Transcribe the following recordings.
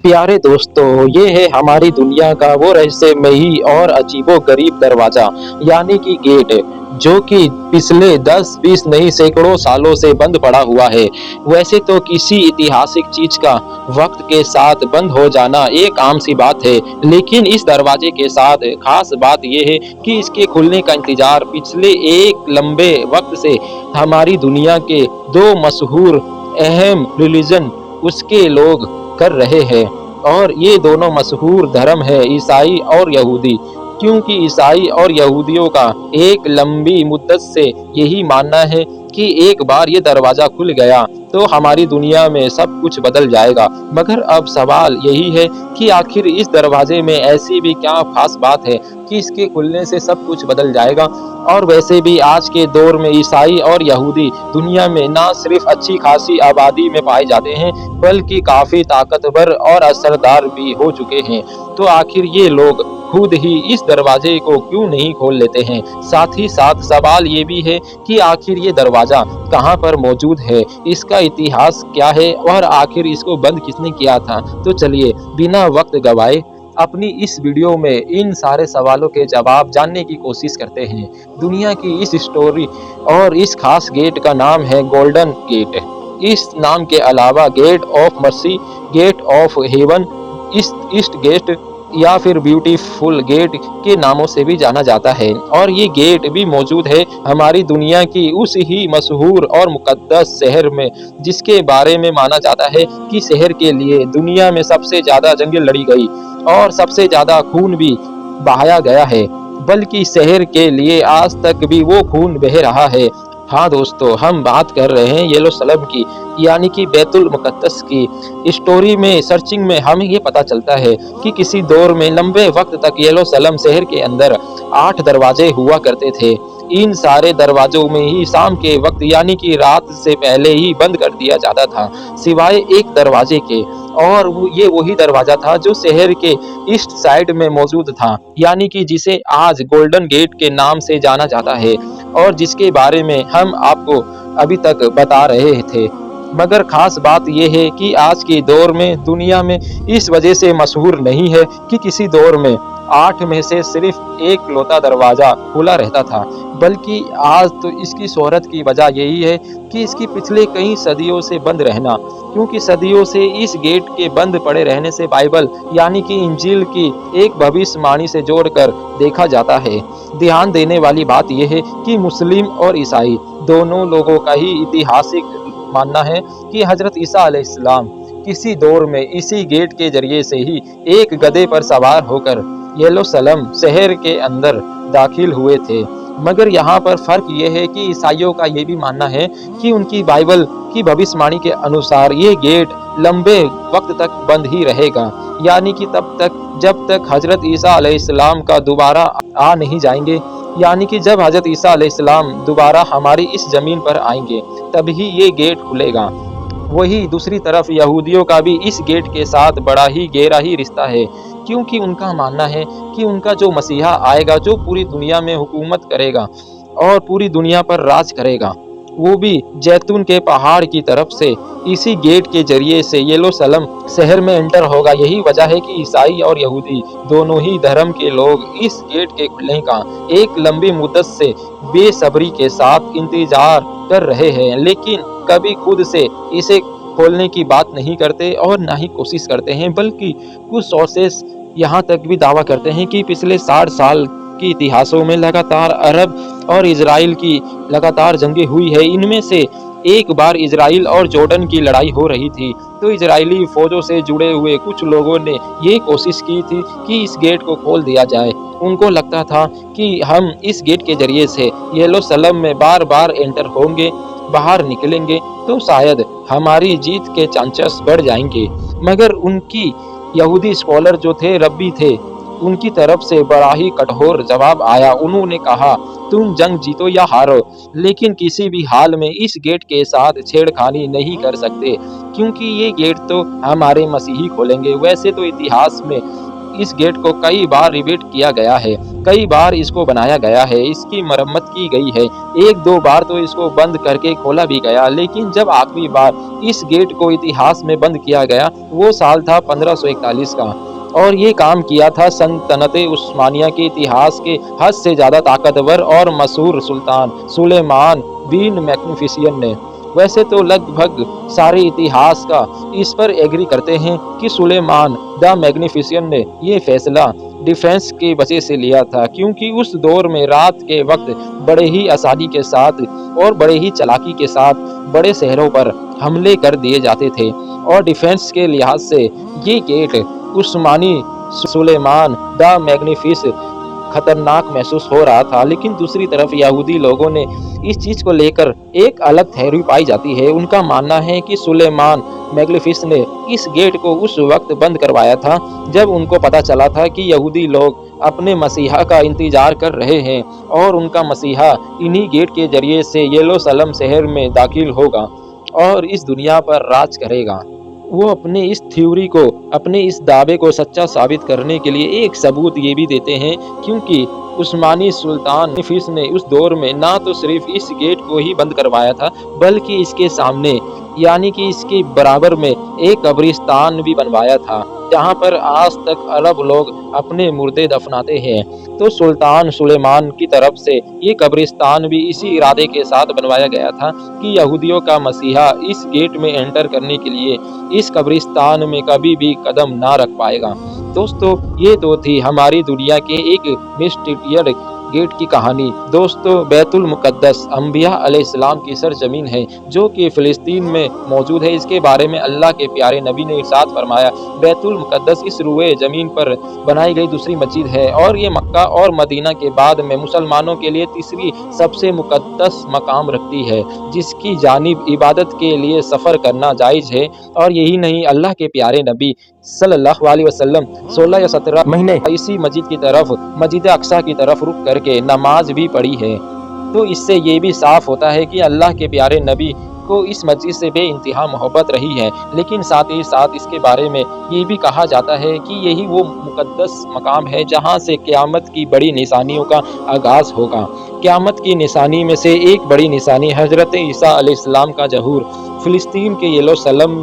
प्यारे दोस्तों, ये है हमारी दुनिया का वो रहस्यमयी और अजीबो-गरीब दरवाज़ा, यानी कि गेट, जो कि पिछले 10-20 नहीं सैकड़ों सालों से बंद पड़ा हुआ है। वैसे तो किसी ऐतिहासिक चीज़ का वक्त के साथ बंद हो जाना एक आम सी बात है, लेकिन इस दरवाजे के साथ खास बात ये है कि इसके खुलने का इंतजार पिछले एक लंबे वक्त से हमारी दुनिया के दो मशहूर अहम रिलीजन उसके लोग कर रहे हैं। और ये दोनों मशहूर धर्म है ईसाई और यहूदी, क्योंकि ईसाई और यहूदियों का एक लंबी मुद्दत से यही मानना है कि एक बार ये दरवाज़ा खुल गया तो हमारी दुनिया में सब कुछ बदल जाएगा। मगर अब सवाल यही है कि आखिर इस दरवाजे में ऐसी भी क्या खास बात है कि इसके खुलने से सब कुछ बदल जाएगा। और वैसे भी आज के दौर में ईसाई और यहूदी दुनिया में ना सिर्फ अच्छी खासी आबादी में पाए जाते हैं, बल्कि काफ़ी ताकतवर और असरदार भी हो चुके हैं। तो आखिर ये लोग खुद ही इस दरवाजे को क्यों नहीं खोल लेते हैं? साथ ही साथ सवाल ये भी है कि आखिर ये दरवाज़ा कहाँ पर मौजूद है, इसका इतिहास क्या है और आखिर इसको बंद किसने किया था? तो चलिए बिना वक्त गवाए अपनी इस वीडियो में इन सारे सवालों के जवाब जानने की कोशिश करते हैं। दुनिया की इस स्टोरी और इस खास गेट का नाम है गोल्डन गेट। इस नाम के अलावा Gate of Mercy, Gate of Heaven, East Gate या फिर ब्यूटीफुल गेट के नामों से भी जाना जाता है। और ये गेट भी मौजूद है हमारी दुनिया की उस ही मशहूर और मुकद्दस शहर में, जिसके बारे में माना जाता है कि शहर के लिए दुनिया में सबसे ज़्यादा जंगें लड़ी गई और सबसे ज़्यादा खून भी बहाया गया है, बल्कि शहर के लिए आज तक भी वो खून बह रहा है। हाँ दोस्तों, हम बात कर रहे हैं यरूशलेम की, यानी कि बैतुल मुक़द्दस की। स्टोरी में सर्चिंग में हमें ये पता चलता है कि किसी दौर में लंबे वक्त तक यरूशलेम शहर के अंदर 8 दरवाजे हुआ करते थे। इन सारे दरवाजों में ही शाम के वक्त यानी कि रात से पहले ही बंद कर दिया जाता था, सिवाय एक दरवाजे के। और ये वही दरवाज़ा था जो शहर के ईस्ट साइड में मौजूद था, यानी कि जिसे आज गोल्डन गेट के नाम से जाना जाता है और जिसके बारे में हम आपको अभी तक बता रहे थे। मगर खास बात यह है कि आज के दौर में दुनिया में इस वजह से मशहूर नहीं है कि किसी दौर में 8 में से सिर्फ एक लौता दरवाज़ा खुला रहता था, बल्कि आज तो इसकी शोहरत की वजह यही है कि इसकी पिछले कई सदियों से बंद रहना, क्योंकि सदियों से इस गेट के बंद पड़े रहने से बाइबल यानी कि इंजील की एक भविष्यवाणी से जोड़कर देखा जाता है। ध्यान देने वाली बात यह है कि मुस्लिम और ईसाई दोनों लोगों का ही ऐतिहासिक मानना है कि हजरत ईसा अलैहिस्सलाम किसी दौर में इसी गेट के जरिए से ही एक गधे पर सवार होकर यरूशलेम शहर के अंदर दाखिल हुए थे। मगर यहाँ पर फर्क ये है कि ईसाइयों का ये भी मानना है कि उनकी बाइबल की भविष्यवाणी के अनुसार ये गेट लंबे वक्त तक बंद ही रहेगा, यानी कि तब तक जब तक हजरत ईसा अलैहिस्सलाम का दोबारा आ नहीं जाएंगे, यानी कि जब हजरत ईसा अलैहिस्सलाम दोबारा हमारी इस ज़मीन पर आएंगे तभी ये गेट खुलेगा। वही दूसरी तरफ यहूदियों का भी इस गेट के साथ बड़ा ही गहरा ही रिश्ता है, क्योंकि उनका मानना है कि उनका जो मसीहा आएगा, जो पूरी दुनिया में हुकूमत करेगा और पूरी दुनिया पर राज करेगा, वो भी जैतून के पहाड़ की तरफ से इसी गेट के जरिए से यरूशलेम शहर में एंटर होगा। यही वजह है कि ईसाई और यहूदी दोनों ही धर्म के लोग इस गेट के खुलने का एक लंबी मुद्दत से बेसब्री के साथ इंतजार कर रहे हैं, लेकिन कभी खुद से इसे खोलने की बात नहीं करते और ना ही कोशिश करते हैं। बल्कि कुछ सोर्सेस यहाँ तक भी दावा करते हैं कि पिछले 60 साल के इतिहासों में लगातार अरब और इजराइल की लगातार जंगें हुई है। इनमें से एक बार इजराइल और जॉर्डन की लड़ाई हो रही थी, तो इजरायली फौजों से जुड़े हुए कुछ लोगों ने ये कोशिश की थी कि इस गेट को खोल दिया जाए। उनको लगता था कि हम इस गेट के जरिए से यरूशलेम में बार बार एंटर होंगे, बाहर निकलेंगे तो शायद हमारी जीत के चांसेस बढ़ जाएंगे। मगर उनकी यहूदी स्कॉलर जो थे, रब्बी थे, उनकी तरफ से बड़ा ही कठोर जवाब आया। उन्होंने कहा, तुम जंग जीतो या हारो, लेकिन किसी भी हाल में इस गेट के साथ छेड़खानी नहीं कर सकते, क्योंकि ये गेट तो हमारे मसीही खोलेंगे। वैसे तो इतिहास में इस गेट को कई बार रिपीट किया गया है, कई बार इसको बनाया गया है, इसकी मरम्मत की गई है, एक दो बार तो इसको बंद करके खोला भी गया, लेकिन जब आखिरी बार इस गेट को इतिहास में बंद किया गया वो साल था 1541 का। और ये काम किया था सल्तनत उस्मानिया के इतिहास के हद से ज़्यादा ताकतवर और मशहूर सुल्तान सुलेमान बिन मैग्निफिसेंट ने। वैसे तो लगभग सारे इतिहास का इस पर एग्री करते हैं कि सुलेमान द मैग्निफिसेंट ने ये फैसला डिफेंस की वजह से लिया था, क्योंकि उस दौर में रात के वक्त बड़े ही आसानी के साथ और बड़े ही चालाकी के साथ बड़े शहरों पर हमले कर दिए जाते थे, और डिफेंस के लिहाज से ये गेट उस्मानी सुलेमान द मैग्निफिसेंट खतरनाक महसूस हो रहा था। लेकिन दूसरी तरफ यहूदी लोगों ने इस चीज़ को लेकर एक अलग थ्योरी पाई जाती है। उनका मानना है कि सुलेमान मैग्निफिसेंट ने इस गेट को उस वक्त बंद करवाया था जब उनको पता चला था कि यहूदी लोग अपने मसीहा का इंतजार कर रहे हैं और उनका मसीहा इन्हीं गेट के जरिए से यरूशलेम शहर में दाखिल होगा और इस दुनिया पर राज करेगा। वो अपने इस थ्योरी को, अपने इस दावे को सच्चा साबित करने के लिए एक सबूत ये भी देते हैं, क्योंकि उस्मानी सुल्तान नफीस ने उस दौर में ना तो सिर्फ इस गेट को ही बंद करवाया था, बल्कि इसके सामने यानी कि इसके बराबर में एक कब्रिस्तान भी बनवाया था, जहाँ पर आज तक अरब लोग अपने मुर्दे दफनाते हैं। तो सुल्तान सुलेमान की तरफ से ये कब्रिस्तान भी इसी इरादे के साथ बनवाया गया था कि यहूदियों का मसीहा इस गेट में एंटर करने के लिए इस कब्रिस्तान में कभी भी कदम ना रख पाएगा। दोस्तों, ये तो थी हमारी दुनिया के एक मिस्टीरियस गेट की कहानी। दोस्तों, बैतुल मुकद्दस अंबिया अलैहिस्सलाम की सरजमीन है जो कि फ़िलिस्तीन में मौजूद है। इसके बारे में अल्लाह के प्यारे नबी ने इरशाद फरमाया, बैतुल मुकद्दस इस रुए ज़मीन पर बनाई गई दूसरी मस्जिद है और ये मक्का और मदीना के बाद में मुसलमानों के लिए तीसरी सबसे मुकद्दस मकाम रखती है, जिसकी जानिब इबादत के लिए सफ़र करना जायज़ है। और यही नहीं, अल्लाह के प्यारे नबी सल्लल्लाहु अलैहि वसल्लम 16 या 17 महीने इसी मस्जिद की तरफ, मस्जिद अक्सा की तरफ रुक करके नमाज भी पढ़ी है। तो इससे ये भी साफ होता है कि अल्लाह के प्यारे नबी को इस मस्जिद से बेइंतहा मोहब्बत रही है। लेकिन साथ ही साथ इसके बारे में ये भी कहा जाता है कि यही वो मुकद्दस मकाम है जहाँ से क़यामत की बड़ी निशानियों का आगाज़ होगा। क़यामत की निशानी में से एक बड़ी निशानी हज़रत ईसा अलैहिस्सलाम का ज़हूर फ़िलिस्तीन के यरूशलेम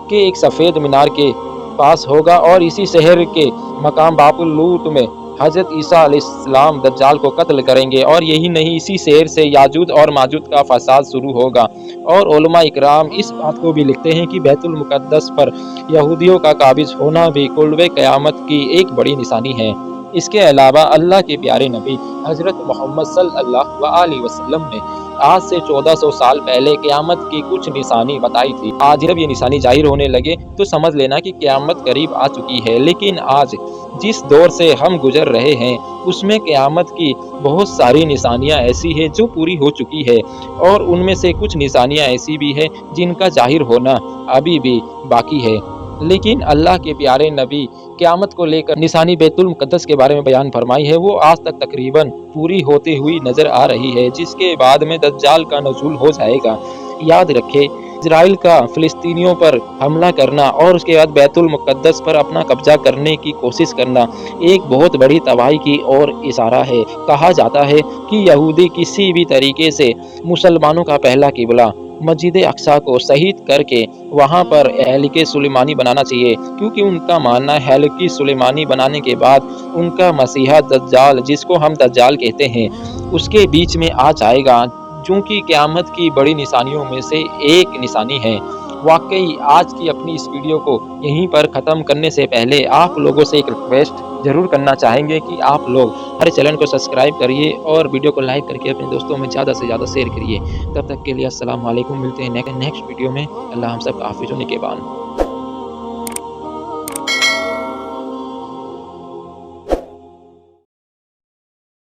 के एक सफ़ेद मीनार के पास होगा, और इसी शहर के मकाम बाबुल लूत में हज़रत ईसा अलैहिस्सलाम दज्जाल को कत्ल करेंगे। और यही नहीं, इसी शहर से याजूज और माजूज का फसाद शुरू होगा। और उलमा इकराम इस बात को भी लिखते हैं कि बैतुल मुकद्दस पर यहूदियों का काबिज होना भी कुर्ब क़यामत की एक बड़ी निशानी है। इसके अलावा अल्लाह के प्यारे नबी हज़रत मोहम्मद सल्लल्लाहु अलैहि वसल्लम ने आज से 1400 साल पहले क़यामत की कुछ निशानी बताई थी। आज जब ये निशानी जाहिर होने लगे तो समझ लेना कि क़यामत करीब आ चुकी है। लेकिन आज जिस दौर से हम गुजर रहे हैं उसमें क़यामत की बहुत सारी निशानियां ऐसी हैं जो पूरी हो चुकी है, और उनमें से कुछ निशानियां ऐसी भी हैं जिनका जाहिर होना अभी भी बाकी है। लेकिन अल्लाह के प्यारे नबी क़यामत को लेकर निशानी बैतुल मुक़द्दस के बारे में बयान फरमाई है, वो आज तक तकरीबन पूरी होती हुई नज़र आ रही है, जिसके बाद में दज्जाल का नज़ूल हो जाएगा। याद रखें, इजराइल का फ़िलिस्तीनियों पर हमला करना और उसके बाद बैतुल मुक़द्दस पर अपना कब्जा करने की कोशिश करना एक बहुत बड़ी तबाही की ओर इशारा है। कहा जाता है कि यहूदी किसी भी तरीके से मुसलमानों का पहला किबला मस्जिद अक्सा को शहीद करके वहाँ पर हेलिके सुलेमानी बनाना चाहिए, क्योंकि उनका मानना है हेलिके सुलेमानी बनाने के बाद उनका मसीहा दज्जाल, जिसको हम दज्जाल कहते हैं, उसके बीच में आ जाएगा, जो कि क़यामत की बड़ी निशानियों में से एक निशानी है। वाकई आज की अपनी इस वीडियो को यहीं पर ख़त्म करने से पहले आप लोगों से एक रिक्वेस्ट ज़रूर करना चाहेंगे कि आप लोग हमारे चैनल को सब्सक्राइब करिए और वीडियो को लाइक करके अपने दोस्तों में ज़्यादा से ज़्यादा शेयर करिए। तब तक के लिए अस्सलाम वालेकुम, मिलते हैं नेक्स्ट वीडियो में। अल्लाह हम सब का हाफ़िज़ हो निगहबान।